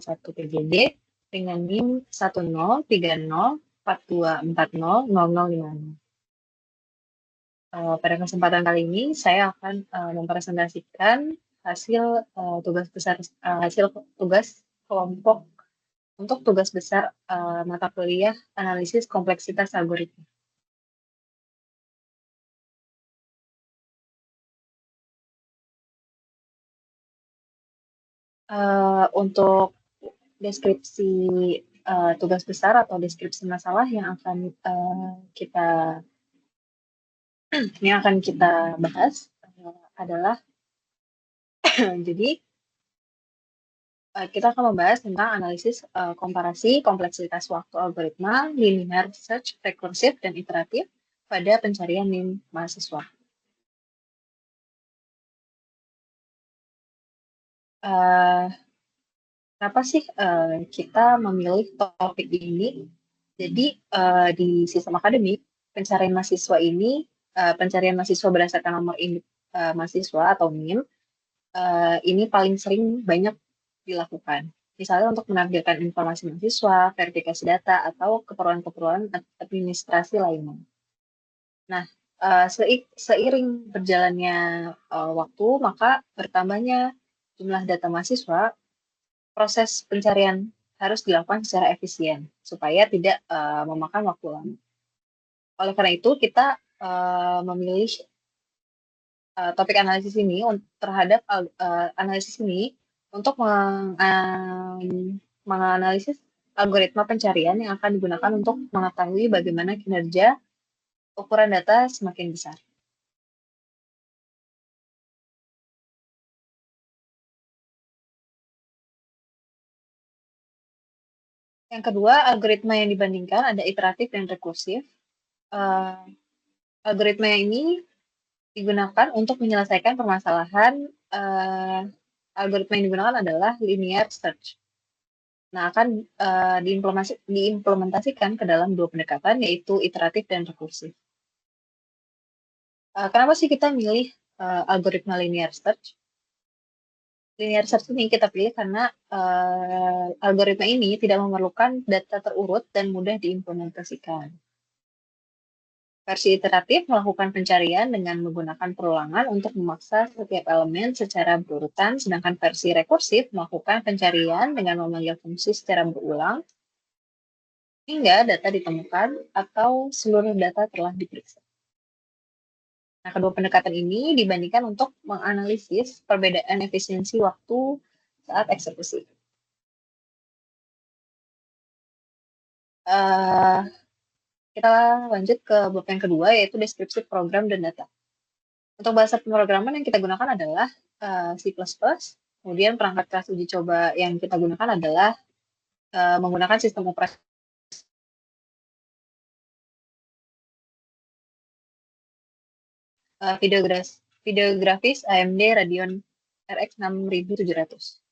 1 PJD dengan NIM 10304042400050. Pada kesempatan kali ini saya akan mempresentasikan hasil tugas kelompok untuk tugas besar mata kuliah analisis kompleksitas algoritma. Untuk deskripsi tugas besar atau deskripsi masalah yang akan kita bahas adalah jadi kita akan membahas tentang analisis komparasi kompleksitas waktu algoritma linear search, rekursif, dan iteratif pada pencarian NIM mahasiswa. Kenapa sih kita memilih topik ini? Jadi di sistem akademik pencarian mahasiswa berdasarkan nomor induk mahasiswa atau NIM ini paling sering banyak dilakukan. Misalnya untuk menampilkan informasi mahasiswa, verifikasi data, atau keperluan-keperluan administrasi lainnya. Nah, seiring berjalannya waktu, maka bertambahnya jumlah data mahasiswa, proses pencarian harus dilakukan secara efisien, supaya tidak memakan waktu lama. Oleh karena itu, kita memilih topik analisis ini terhadap analisis ini untuk menganalisis algoritma pencarian yang akan digunakan untuk mengetahui bagaimana kinerja ukuran data semakin besar. Yang kedua, algoritma yang dibandingkan ada iteratif dan rekursif. Algoritma yang ini digunakan untuk menyelesaikan permasalahan. Algoritma yang digunakan adalah linear search. Nah, akan diimplementasikan ke dalam dua pendekatan, yaitu iteratif dan rekursif. Kenapa sih kita milih algoritma linear search? Linear search ini kita pilih karena algoritma ini tidak memerlukan data terurut dan mudah diimplementasikan. Versi iteratif melakukan pencarian dengan menggunakan perulangan untuk memaksa setiap elemen secara berurutan, sedangkan versi rekursif melakukan pencarian dengan memanggil fungsi secara berulang hingga data ditemukan atau seluruh data telah diperiksa. Nah, kedua pendekatan ini dibandingkan untuk menganalisis perbedaan efisiensi waktu saat eksekusi. Kita lanjut ke bab yang kedua, yaitu deskripsi program dan data. Untuk bahasa pemrograman yang kita gunakan adalah C++, kemudian perangkat kelas uji coba yang kita gunakan adalah menggunakan sistem operasi videografis AMD Radeon RX 6700.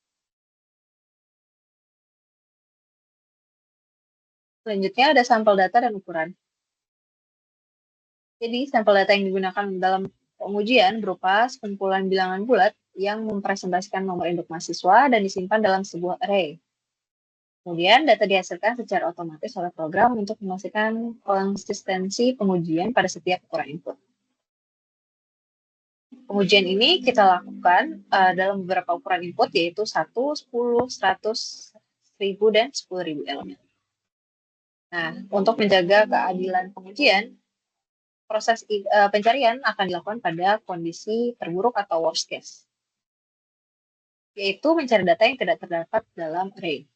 Selanjutnya ada sampel data dan ukuran. Jadi sampel data yang digunakan dalam pengujian berupa sekumpulan bilangan bulat yang mempresentasikan nomor induk mahasiswa dan disimpan dalam sebuah array. Kemudian data dihasilkan secara otomatis oleh program untuk memastikan konsistensi pengujian pada setiap ukuran input. Pengujian ini kita lakukan dalam beberapa ukuran input, yaitu 1, 10, 100, 1000, dan 10.000 elemen. Nah, untuk menjaga keadilan pengujian, proses pencarian akan dilakukan pada kondisi terburuk atau worst case, yaitu mencari data yang tidak terdapat dalam array.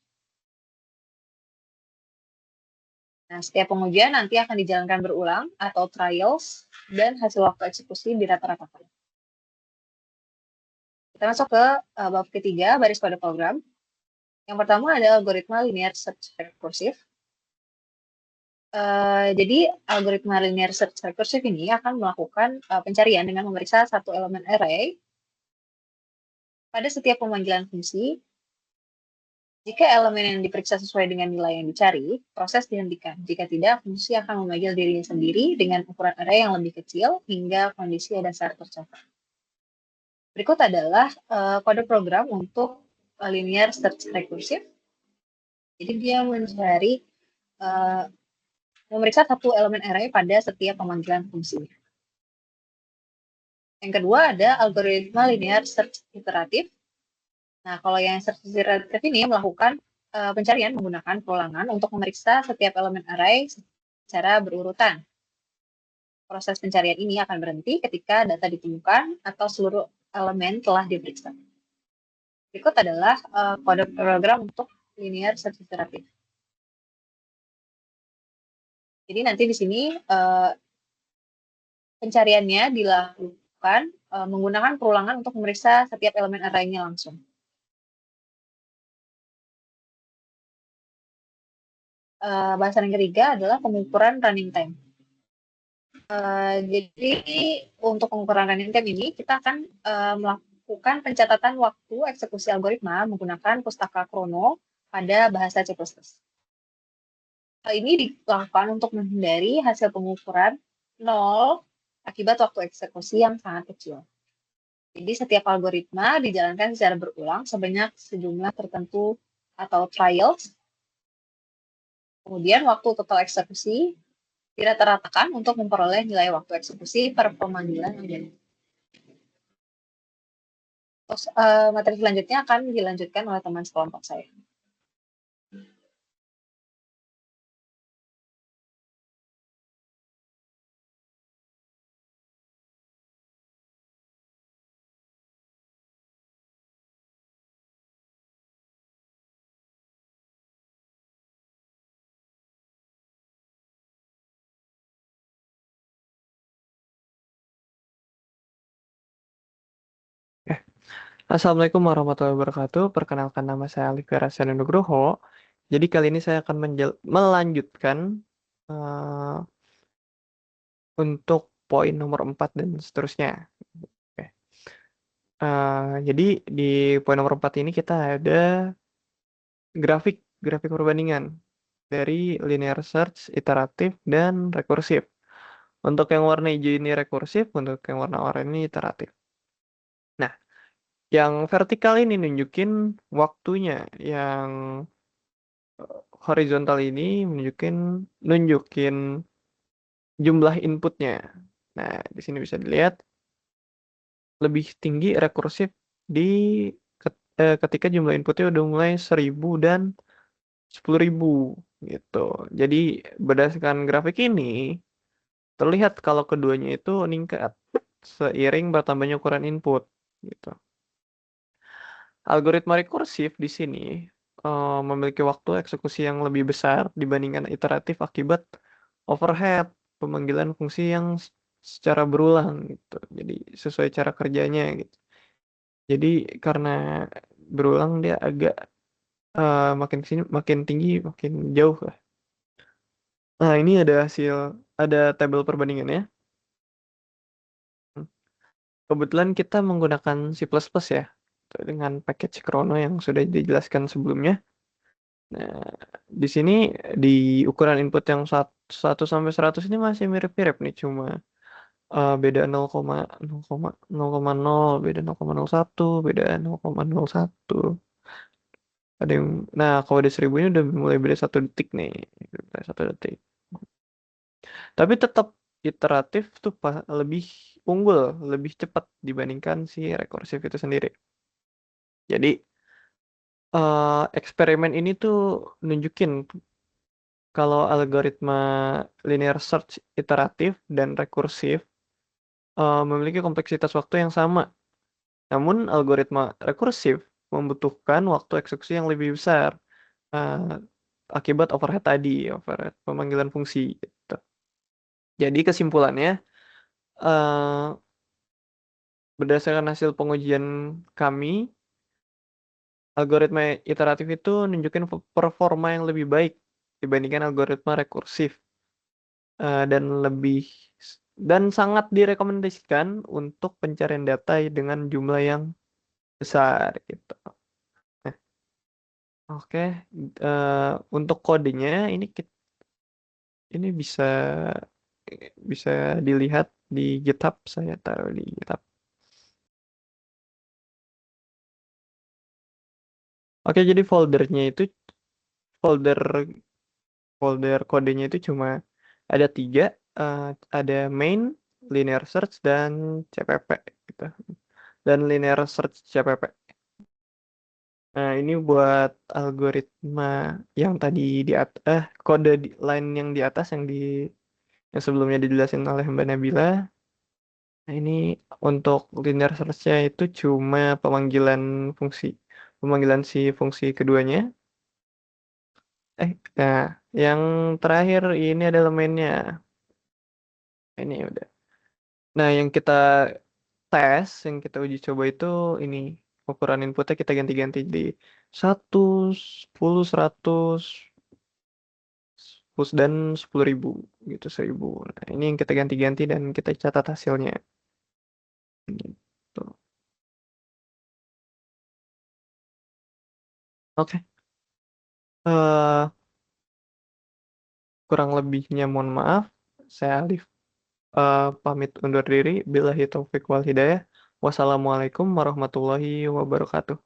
Nah, setiap pengujian nanti akan dijalankan berulang atau trials dan hasil waktu eksekusi dirata-ratakan. Kita masuk ke bab ketiga, baris kode program. Yang pertama ada algoritma linear search recursive. Jadi algoritma linear search recursive ini akan melakukan pencarian dengan memeriksa satu elemen array pada setiap pemanggilan fungsi. Jika elemen yang diperiksa sesuai dengan nilai yang dicari, proses dihentikan. Jika tidak, fungsi akan memanggil dirinya sendiri dengan ukuran array yang lebih kecil hingga kondisi dasar tercapai. Berikut adalah kode program untuk linear search recursive. Jadi dia memeriksa satu elemen array pada setiap pemanggilan fungsi. Yang kedua ada algoritma linear search iteratif. Nah, kalau yang search iteratif ini melakukan pencarian menggunakan perulangan untuk memeriksa setiap elemen array secara berurutan. Proses pencarian ini akan berhenti ketika data ditemukan atau seluruh elemen telah diperiksa. Berikut adalah kode program untuk linear search iteratif. Jadi nanti di sini pencariannya dilakukan menggunakan perulangan untuk memeriksa setiap elemen array-nya langsung. Bahasan yang ketiga adalah pengukuran running time. Jadi untuk pengukuran running time ini kita akan melakukan pencatatan waktu eksekusi algoritma menggunakan pustaka Krono pada bahasa C++. Hal ini dilakukan untuk menghindari hasil pengukuran 0 akibat waktu eksekusi yang sangat kecil. Jadi setiap algoritma dijalankan secara berulang sebanyak sejumlah tertentu atau trials. Kemudian waktu total eksekusi dirata-ratakan untuk memperoleh nilai waktu eksekusi per pemanggilan yang jadi. Terus, materi selanjutnya akan dilanjutkan oleh teman sekelompok saya. Assalamualaikum warahmatullahi wabarakatuh. Perkenalkan nama saya Alif Firasyad Nugroho. Jadi kali ini saya akan melanjutkan uh, untuk poin nomor 4 dan seterusnya. Oke. Jadi di poin nomor 4 ini kita ada grafik perbandingan dari linear search, iteratif, dan rekursif. Untuk yang warna hijau ini rekursif, untuk yang warna oranye ini iteratif. Nah, yang vertikal ini nunjukin waktunya, yang horizontal ini nunjukin jumlah inputnya. Nah, di sini bisa dilihat lebih tinggi rekursif di ketika jumlah inputnya udah mulai 1000 dan 10.000 gitu. Jadi berdasarkan grafik ini terlihat kalau keduanya itu meningkat seiring bertambahnya ukuran input gitu. Algoritma rekursif di sini memiliki waktu eksekusi yang lebih besar dibandingkan iteratif akibat overhead pemanggilan fungsi yang secara berulang gitu. Jadi sesuai cara kerjanya gitu. Jadi karena berulang dia agak makin sini makin tinggi makin jauh lah. Nah, ini ada tabel perbandingannya. Kebetulan kita menggunakan C++ ya dengan package Chrono yang sudah dijelaskan sebelumnya. Nah, di sini di ukuran input yang 1 sampai 100 ini masih mirip-mirip nih, cuma beda 0,0, beda 0,01, beda 0,01. Nah, kalau ada 1000 ini udah mulai beda 1 detik nih, beda 1 detik. Tapi tetap iteratif tuh lebih unggul, lebih cepat dibandingkan si rekursif itu sendiri. Jadi eksperimen ini tuh nunjukin kalau algoritma linear search iteratif dan rekursif memiliki kompleksitas waktu yang sama. Namun algoritma rekursif membutuhkan waktu eksekusi yang lebih besar uh, akibat overhead pemanggilan fungsi gitu. Jadi kesimpulannya berdasarkan hasil pengujian kami, algoritma iteratif itu nunjukin performa yang lebih baik dibandingkan algoritma rekursif dan sangat direkomendasikan untuk pencarian data dengan jumlah yang besar gitu. Nah, oke. Untuk kodenya ini bisa dilihat di GitHub, saya taruh di GitHub. Oke, jadi folder folder kodenya itu cuma ada 3, ada main, linear search, dan CPP gitu. Dan linear search CPP. Nah, ini buat algoritma yang tadi kode line yang di atas yang sebelumnya dijelasin oleh Mbak Nabila. Nah, ini untuk linear search-nya itu cuma pemanggilan si fungsi keduanya. Nah, yang terakhir ini adalah mainnya. Ini udah. Nah, yang kita uji coba itu ini ukuran inputnya kita ganti-ganti di 1, 10, 100, dan 10.000 gitu, 1.000. Nah, ini yang kita ganti-ganti dan kita catat hasilnya. Gitu. Oke. Eh, kurang lebihnya mohon maaf. Saya Alif pamit undur diri. Billahi taufiq wal hidayah. Wassalamualaikum warahmatullahi wabarakatuh.